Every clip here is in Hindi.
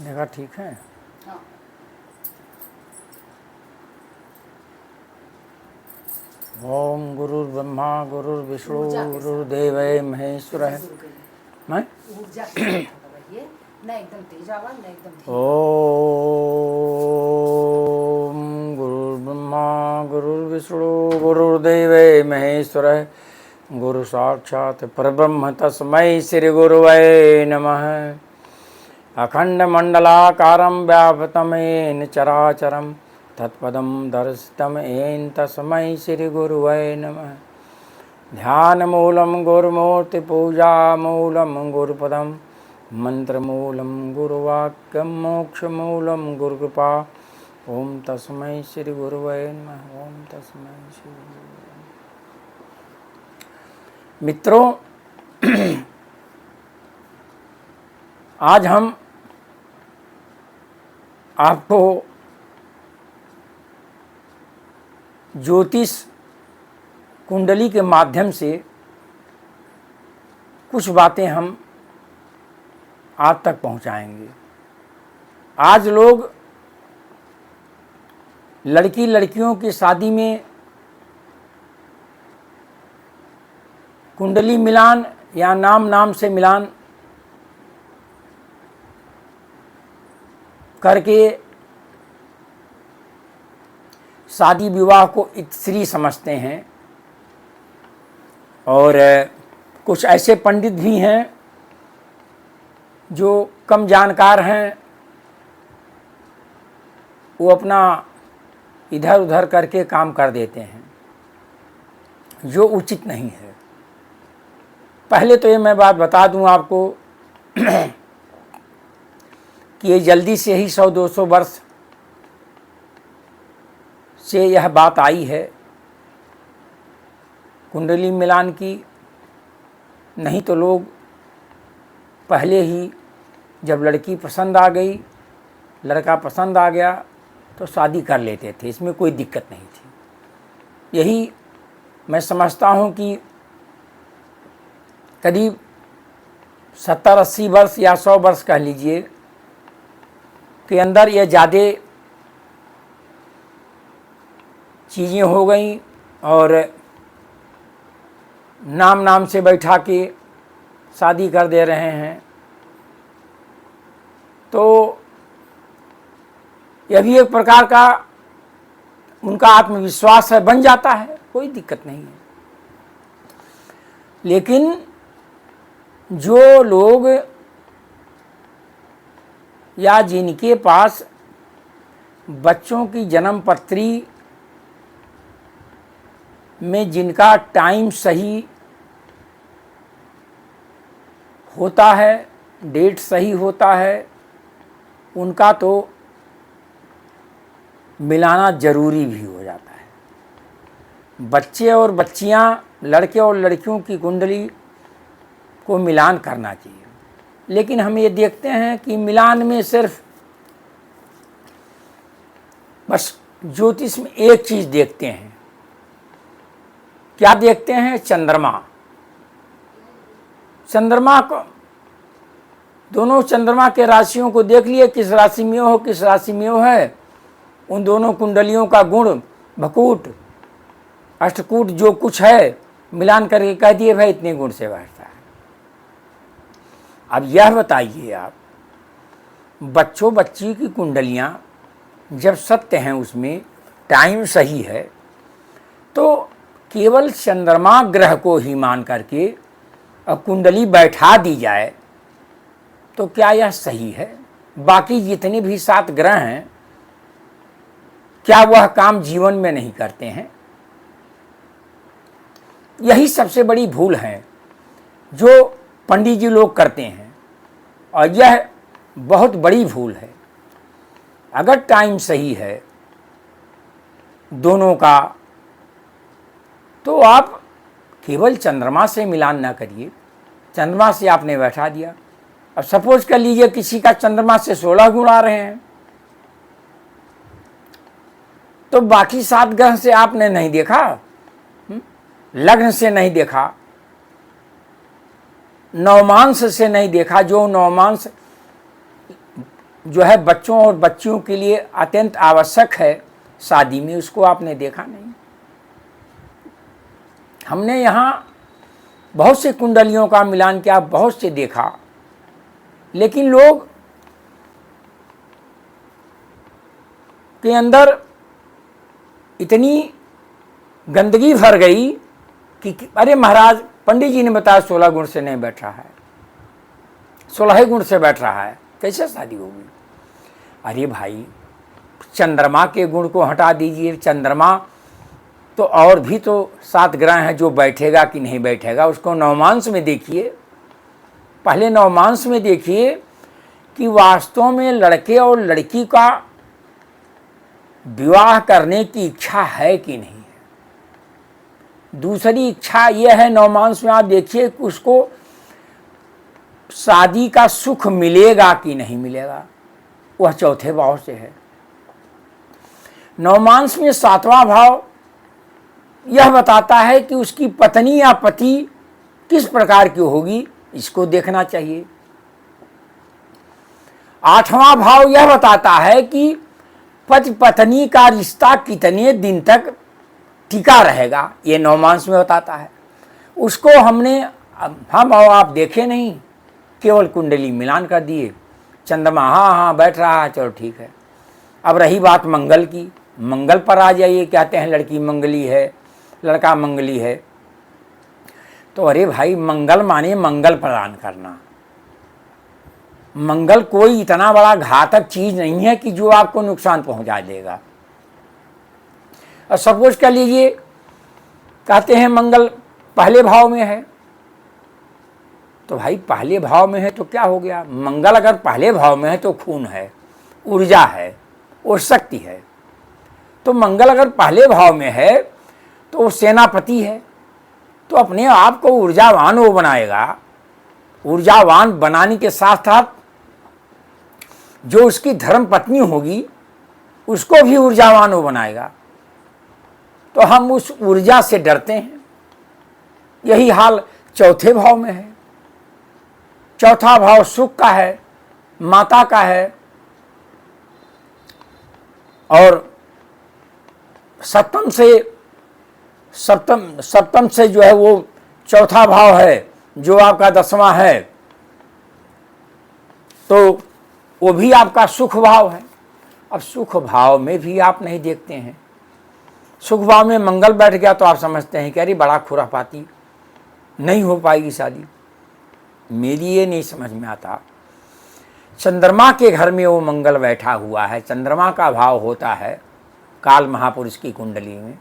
देखा ठीक है। हाँ। ओम गुरुर्ब्रह्मा गुरुर्विष्णु ऊर्जा के साथ। गुरुर्देव महेश्वरः। मैं ऊर्जा के साथ होगा ये, ना एकदम तेज आवाज ना एकदम धीमी। ओम गुरुर्ब्रह्मा गुरुर्विष्णु गुरुर्देव महेश्वरः। गुरु साक्षात् परब्रह्म तस्मै श्री गुरुवे नमः। अखंड मंडलाकारं व्याप्तं येन चराचरं तत्पदं दर्शितं येन तस्मै श्री गुरुवे नमः। ध्यानमूलं गुरुमूर्तिपूजामूलं गुरुपदं मंत्रमूलं गुरुवाक्यं मोक्षमूलं गुरुकृपा। ओम तस्मै श्री गुरुवे नमः। ओम तस्मै श्री गुरुवे नमः। मित्रों, आज हम आपको ज्योतिष कुंडली के माध्यम से कुछ बातें हम आप तक पहुंचाएंगे। आज लोग लड़की लड़कियों की शादी में कुंडली मिलान या नाम से मिलान करके शादी विवाह को इतश्री समझते हैं, और कुछ ऐसे पंडित भी हैं जो कम जानकार हैं, वो अपना इधर उधर करके काम कर देते हैं, जो उचित नहीं है। पहले तो ये मैं बात बता दूं आपको कि ये जल्दी से ही 100-200 वर्ष से यह बात आई है कुंडली मिलान की। नहीं तो लोग पहले ही जब लड़की पसंद आ गई, लड़का पसंद आ गया तो शादी कर लेते थे, इसमें कोई दिक्कत नहीं थी। यही मैं समझता हूँ कि करीब 70-80 वर्ष या 100 वर्ष कह लीजिए के अंदर ये ज़्यादा चीज़ें हो गई, और नाम से बैठा के शादी कर दे रहे हैं। तो यह भी एक प्रकार का उनका आत्मविश्वास है, बन जाता है, कोई दिक्कत नहीं है। लेकिन जो लोग या जिनके पास बच्चों की जन्म पत्री में जिनका टाइम सही होता है, डेट सही होता है, उनका तो मिलाना जरूरी भी हो जाता है। बच्चे और बच्चियां, लड़के और लड़कियों की कुंडली को मिलान करना चाहिए। लेकिन हम ये देखते हैं कि मिलान में सिर्फ बस ज्योतिष में एक चीज़ देखते हैं। क्या देखते हैं? चंद्रमा। चंद्रमा को, दोनों चंद्रमा के राशियों को देख लिए, किस राशि में हो, किस राशि में हो है। उन दोनों कुंडलियों का गुण, भकूट अष्टकूट जो कुछ है मिलान करके कह दिए भाई इतने गुण से बैठता है। अब यह बताइए आप, बच्चों बच्ची की कुंडलियां जब सत्य हैं, उसमें टाइम सही है, तो केवल चंद्रमा ग्रह को ही मान करके अब कुंडली बैठा दी जाए तो क्या यह सही है? बाकी जितने भी 7 ग्रह हैं, क्या वह काम जीवन में नहीं करते हैं? यही सबसे बड़ी भूल है जो पंडित जी लोग करते हैं, और यह बहुत बड़ी भूल है। अगर टाइम सही है दोनों का, तो आप केवल चंद्रमा से मिलान ना करिए। चंद्रमा से आपने बैठा दिया, अब सपोज कर लीजिए किसी का चंद्रमा से 16 गुण आ रहे हैं, तो बाकी 7 ग्रह से आपने नहीं देखा, लग्न से नहीं देखा, नवमांश से नहीं देखा। जो नवमांश जो है बच्चों और बच्चियों के लिए अत्यंत आवश्यक है शादी में, उसको आपने देखा नहीं। हमने यहाँ बहुत से कुंडलियों का मिलान किया, बहुत से देखा, लेकिन लोग के अंदर इतनी गंदगी भर गई कि अरे महाराज पंडित जी ने बताया 16 गुण से नहीं बैठ रहा है, 16 गुण से बैठ रहा है, कैसे शादी होगी। अरे भाई चंद्रमा के गुण को हटा दीजिए, चंद्रमा तो और भी तो 7 ग्रह हैं, जो बैठेगा कि नहीं बैठेगा उसको नवमांश में देखिए। पहले नवमांश में देखिए कि वास्तव में लड़के और लड़की का विवाह करने की इच्छा है कि नहीं है। दूसरी इच्छा यह है नवमांश में, आप देखिए कि उसको शादी का सुख मिलेगा कि नहीं मिलेगा, वह चौथे भाव से है। नवमांश में 7वां भाव यह बताता है कि उसकी पत्नी या पति किस प्रकार की होगी, इसको देखना चाहिए। 8वां भाव यह बताता है कि पति पत्नी का रिश्ता कितने दिन तक टिका रहेगा, ये नवमांश में बताता है। उसको हमने हम और आप देखे नहीं, केवल कुंडली मिलान कर दिए, चंद्रमा हाँ बैठ रहा है, चलो ठीक है। अब रही बात मंगल की, मंगल पर आ जाइए, कहते हैं लड़की मंगली है, लड़का मंगली है। तो अरे भाई मंगल माने मंगल प्रदान करना। मंगल कोई इतना बड़ा घातक चीज नहीं है कि जो आपको नुकसान पहुंचा देगा। और सपोज कर लीजिए कहते हैं मंगल पहले भाव में है, तो भाई पहले भाव में है तो क्या हो गया, मंगल अगर पहले भाव में है तो खून है, ऊर्जा है और शक्ति है। तो मंगल अगर पहले भाव में है तो वो सेनापति है, तो अपने आप को ऊर्जावान वो बनाएगा। ऊर्जावान बनाने के साथ साथ जो उसकी धर्म पत्नी होगी उसको भी ऊर्जावान वो बनाएगा। तो हम उस ऊर्जा से डरते हैं। यही हाल चौथे भाव में है। चौथा भाव सुख का है, माता का है, और सप्तम से जो है वो चौथा भाव है जो आपका 10वां है, तो वो भी आपका सुख भाव है। अब सुख भाव में भी आप नहीं देखते हैं। सुख भाव में मंगल बैठ गया तो आप समझते हैं कि अरे बड़ा खुरापाती, नहीं हो पाएगी शादी। मेरी ये नहीं समझ में आता। चंद्रमा के घर में वो मंगल बैठा हुआ है, चंद्रमा का भाव होता है काल महापुरुष की कुंडली में।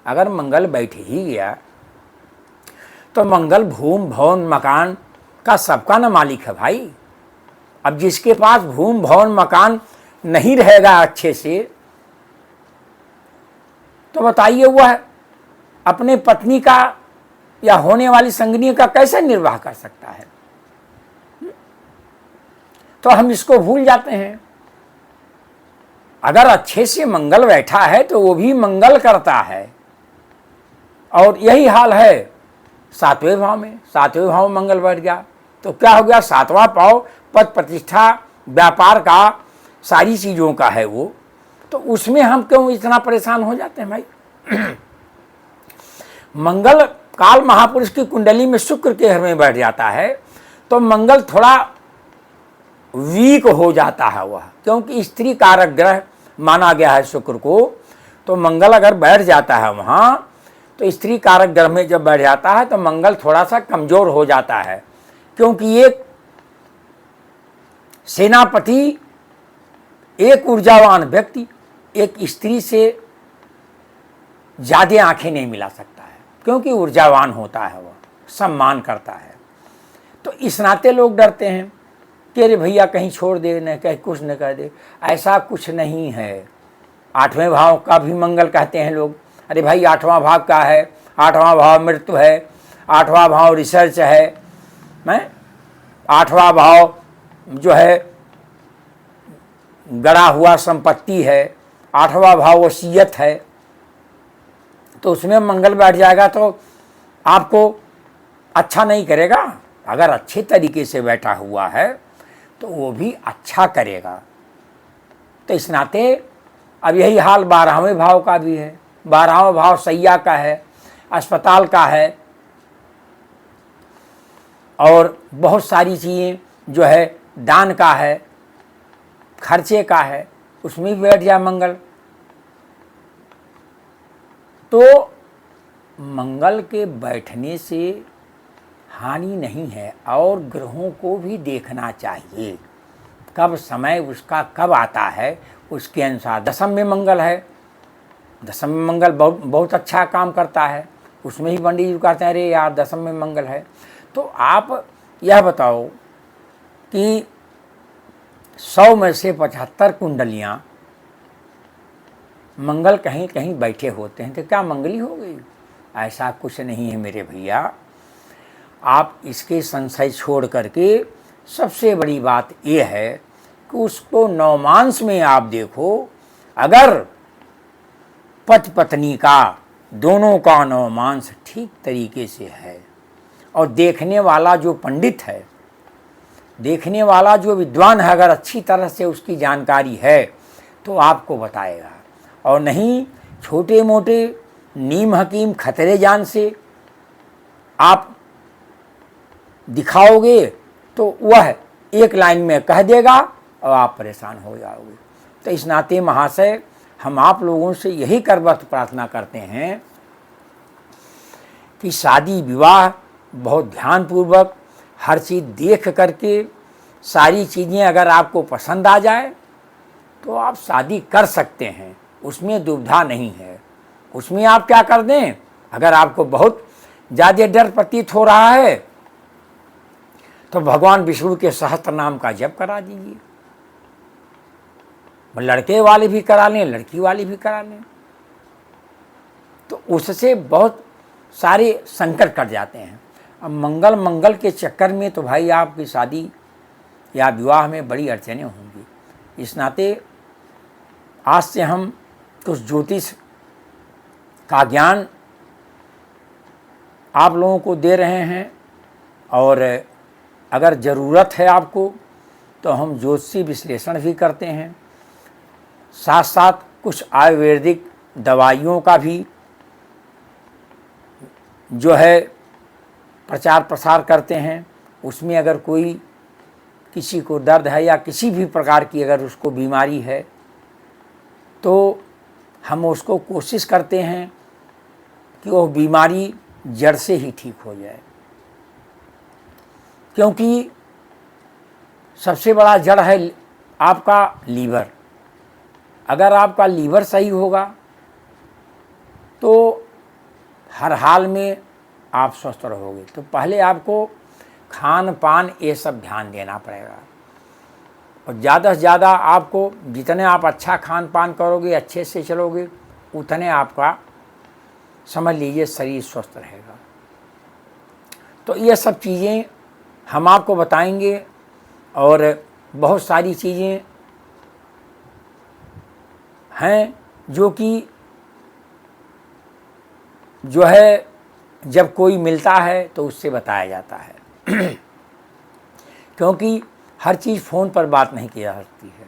अगर मंगल बैठ ही गया तो मंगल भूम भवन मकान का सबका न मालिक है भाई। अब जिसके पास भूम भवन मकान नहीं रहेगा अच्छे से, तो बताइए वह अपने पत्नी का या होने वाली संगिनी का कैसे निर्वाह कर सकता है। तो हम इसको भूल जाते हैं। अगर अच्छे से मंगल बैठा है तो वो भी मंगल करता है। और यही हाल है 7वें भाव में। 7वें भाव में मंगल बैठ गया तो क्या हो गया, 7वां भाव पद प्रतिष्ठा व्यापार का सारी चीज़ों का है वो। तो उसमें हम क्यों इतना परेशान हो जाते हैं भाई। मंगल काल महापुरुष की कुंडली में शुक्र के घर में बैठ जाता है तो मंगल थोड़ा वीक हो जाता है वह, क्योंकि स्त्री कारक ग्रह माना गया है शुक्र को। तो मंगल अगर बैठ जाता है वहाँ तो स्त्री कारक ग्रह में जब बैठ जाता है तो मंगल थोड़ा सा कमजोर हो जाता है, क्योंकि एक सेनापति, एक ऊर्जावान व्यक्ति एक स्त्री से ज़्यादा आंखें नहीं मिला सकता है, क्योंकि ऊर्जावान होता है, वह सम्मान करता है। तो इस नाते लोग डरते हैं कि अरे भैया कहीं छोड़ दे, न कहीं कुछ न कर दे। ऐसा कुछ नहीं है। 8वें भाव का भी मंगल कहते हैं लोग। अरे भाई 8वां भाव का है, 8वां भाव मृत्यु है, 8वां भाव रिसर्च है, 8वां भाव जो है गड़ा हुआ संपत्ति है, 8वां भाव वसीयत है। तो उसमें मंगल बैठ जाएगा तो आपको अच्छा नहीं करेगा। अगर अच्छे तरीके से बैठा हुआ है तो वो भी अच्छा करेगा। तो इस नाते अब यही हाल 12वें भाव का भी है। 12वां भाव सैया का है, अस्पताल का है, और बहुत सारी चीज़ें जो है दान का है, खर्चे का है, उसमें भी बैठ जाए मंगल। तो मंगल के बैठने से हानि नहीं है, और ग्रहों को भी देखना चाहिए कब समय उसका कब आता है, उसके अनुसार। दशम में मंगल है, दशम में मंगल बहुत अच्छा काम करता है, उसमें ही पंडित जी कहते हैं अरे यार दशम में मंगल है। तो आप यह बताओ कि 100 में से 75 कुंडलियाँ मंगल कहीं कहीं बैठे होते हैं, तो क्या मंगली हो गई? ऐसा कुछ नहीं है मेरे भैया। आप इसके संशय छोड़ करके सबसे बड़ी बात यह है कि उसको नवमांस में आप देखो, अगर पति पत्नी का दोनों का नवमांस ठीक तरीके से है, और देखने वाला जो पंडित है, देखने वाला जो विद्वान है, अगर अच्छी तरह से उसकी जानकारी है तो आपको बताएगा। और नहीं छोटे मोटे नीम हकीम खतरे जान से आप दिखाओगे तो वह एक लाइन में कह देगा और आप परेशान हो जाओगे। तो इस नाते महाशय हम आप लोगों से यही करवत प्रार्थना करते हैं कि शादी विवाह बहुत ध्यानपूर्वक हर चीज़ देख करके, सारी चीज़ें अगर आपको पसंद आ जाए तो आप शादी कर सकते हैं, उसमें दुविधा नहीं है। उसमें आप क्या कर दें, अगर आपको बहुत ज़्यादा डर प्रतीत हो रहा है तो भगवान विष्णु के सहस्त्र नाम का जप करा दीजिए। लड़के वाले भी करा लें, लड़की वाले भी करा लें, तो उससे बहुत सारे संकट कट जाते हैं। अब मंगल के चक्कर में तो भाई आपकी शादी या विवाह में बड़ी अड़चनें होंगी। इस नाते आज से हम कुछ ज्योतिष का ज्ञान आप लोगों को दे रहे हैं, और अगर ज़रूरत है आपको तो हम ज्योतिषी विश्लेषण भी करते हैं, साथ साथ कुछ आयुर्वेदिक दवाइयों का भी जो है प्रचार प्रसार करते हैं। उसमें अगर कोई किसी को दर्द है या किसी भी प्रकार की अगर उसको बीमारी है तो हम उसको कोशिश करते हैं कि वो बीमारी जड़ से ही ठीक हो जाए, क्योंकि सबसे बड़ा जड़ है आपका लीवर। अगर आपका लीवर सही होगा तो हर हाल में आप स्वस्थ रहोगे। तो पहले आपको खान पान ये सब ध्यान देना पड़ेगा, और ज़्यादा से ज़्यादा आपको जितने आप अच्छा खान पान करोगे, अच्छे से चलोगे, उतने आपका समझ लीजिए शरीर स्वस्थ रहेगा। तो ये सब चीज़ें हम आपको बताएंगे, और बहुत सारी चीज़ें हैं जो कि जो है जब कोई मिलता है तो उससे बताया जाता है क्योंकि हर चीज़ फ़ोन पर बात नहीं की जा सकती है।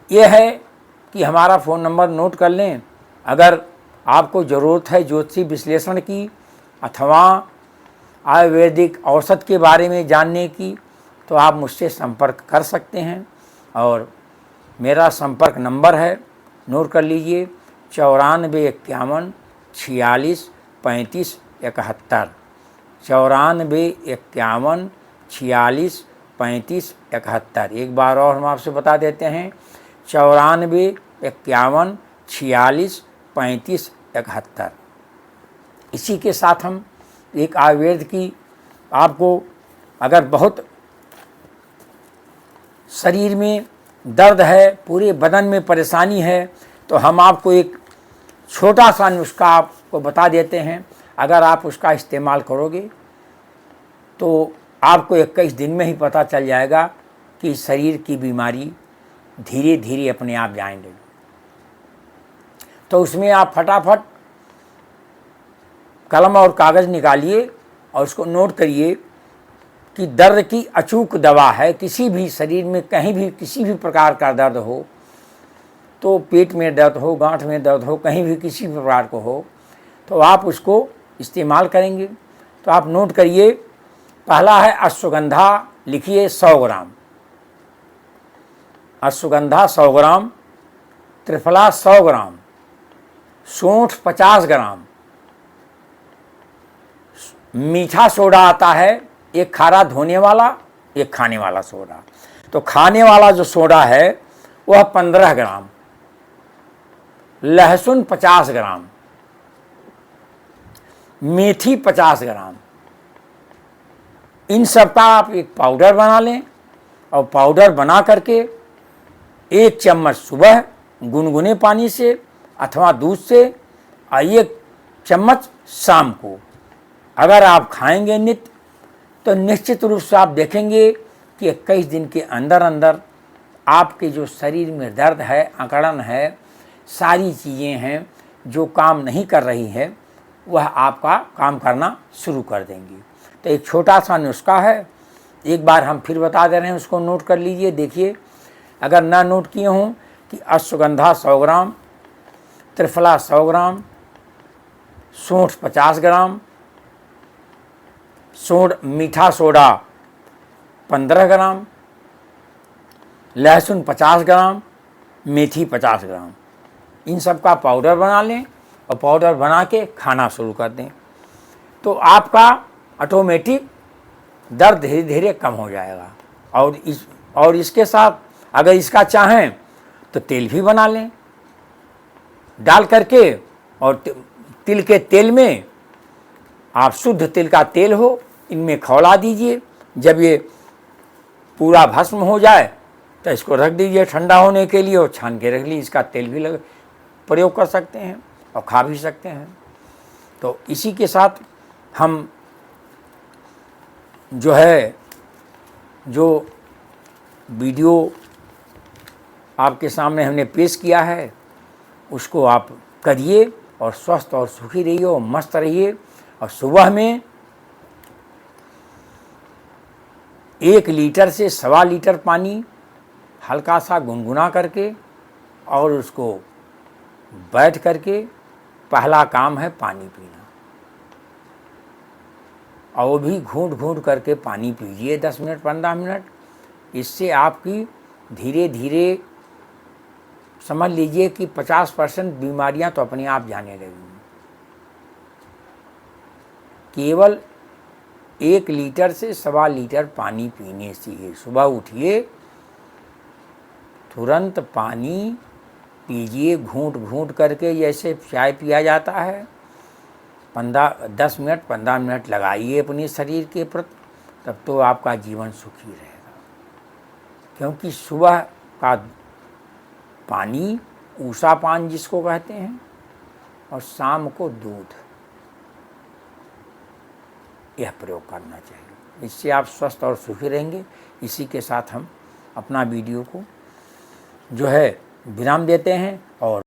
यह है कि हमारा फ़ोन नंबर नोट कर लें। अगर आपको ज़रूरत है ज्योतिषी विश्लेषण की अथवा आयुर्वेदिक औषध के बारे में जानने की, तो आप मुझसे संपर्क कर सकते हैं। और मेरा संपर्क नंबर है, नोट कर लीजिए, 94 51 46 35 71। 94 51 46 35 71। एक बार और हम आपसे बता देते हैं, 94 51 46 35 71। इसी के साथ हम एक आयुर्वेद की, आपको अगर बहुत शरीर में दर्द है, पूरे बदन में परेशानी है, तो हम आपको एक छोटा सा नुस्खा आपको बता देते हैं। अगर आप उसका इस्तेमाल करोगे तो आपको 21 दिन में ही पता चल जाएगा कि शरीर की बीमारी धीरे धीरे अपने आप जाने लगी। तो उसमें आप फटाफट कलम और कागज़ निकालिए और उसको नोट करिए कि दर्द की अचूक दवा है। किसी भी शरीर में कहीं भी किसी भी प्रकार का दर्द हो, तो पेट में दर्द हो, गांठ में दर्द हो, कहीं भी किसी भी प्रकार को हो, तो आप उसको इस्तेमाल करेंगे। तो आप नोट करिए, पहला है अश्वगंधा, लिखिए 100 ग्राम अश्वगंधा, 100 ग्राम, त्रिफला 100 ग्राम, सौंठ 50 ग्राम, मीठा सोडा आता है, एक खारा धोने वाला, एक खाने वाला सोडा। तो खाने वाला जो सोडा है वह 15 ग्राम, लहसुन 50 ग्राम, मेथी 50 ग्राम। इन सब का आप एक पाउडर बना लें और पाउडर बना करके 1 चम्मच सुबह गुनगुने पानी से अथवा दूध से और 1 चम्मच शाम को अगर आप खाएंगे नित्य, तो निश्चित रूप से आप देखेंगे कि 21 दिन के अंदर अंदर आपके जो शरीर में दर्द है, अकड़न है, सारी चीज़ें हैं जो काम नहीं कर रही है, वह आपका काम करना शुरू कर देंगी। तो एक छोटा सा नुस्खा है, एक बार हम फिर बता दे रहे हैं, उसको नोट कर लीजिए। देखिए, अगर ना नोट किए हों कि अश्वगंधा 100 ग्राम, त्रिफला 100 ग्राम, सौंठ 50 ग्राम, मीठा सोडा 15 ग्राम, लहसुन 50 ग्राम, मेथी 50 ग्राम, इन सब का पाउडर बना लें और पाउडर बना के खाना शुरू कर दें, तो आपका ऑटोमेटिक दर्द धीरे धीरे कम हो जाएगा। और इसके साथ अगर इसका चाहें तो तेल भी बना लें डाल करके, और तिल के तेल में आप शुद्ध तिल का तेल हो, इनमें खौला दीजिए। जब ये पूरा भस्म हो जाए तो इसको रख दीजिए ठंडा होने के लिए, और छान के रख लीजिए। इसका तेल भी प्रयोग कर सकते हैं और खा भी सकते हैं। तो इसी के साथ हम जो वीडियो आपके सामने हमने पेश किया है, उसको आप करिए और स्वस्थ और सुखी रहिए और मस्त रहिए। और सुबह में 1 लीटर से 1.25 लीटर पानी हल्का सा गुनगुना करके, और उसको बैठ करके पहला काम है पानी पीना, और वो भी घूंट घूंट करके पानी पीजिए 10 मिनट 15 मिनट। इससे आपकी धीरे धीरे समझ लीजिए कि 50% बीमारियां तो अपने आप जाने लगेंगी। केवल 1 लीटर से 1.25 लीटर पानी पीने से ही सुबह उठिए, तुरंत पानी पीजिए घूंट घूंट करके, जैसे चाय पिया जाता है। 10 मिनट 15 मिनट लगाइए अपने शरीर के प्रति, तब तो आपका जीवन सुखी रहेगा। क्योंकि सुबह का पानी, ऊषा पान जिसको कहते हैं, और शाम को दूध, यह प्रयोग करना चाहिए। इससे आप स्वस्थ और सुखी रहेंगे। इसी के साथ हम अपना वीडियो को विराम देते हैं और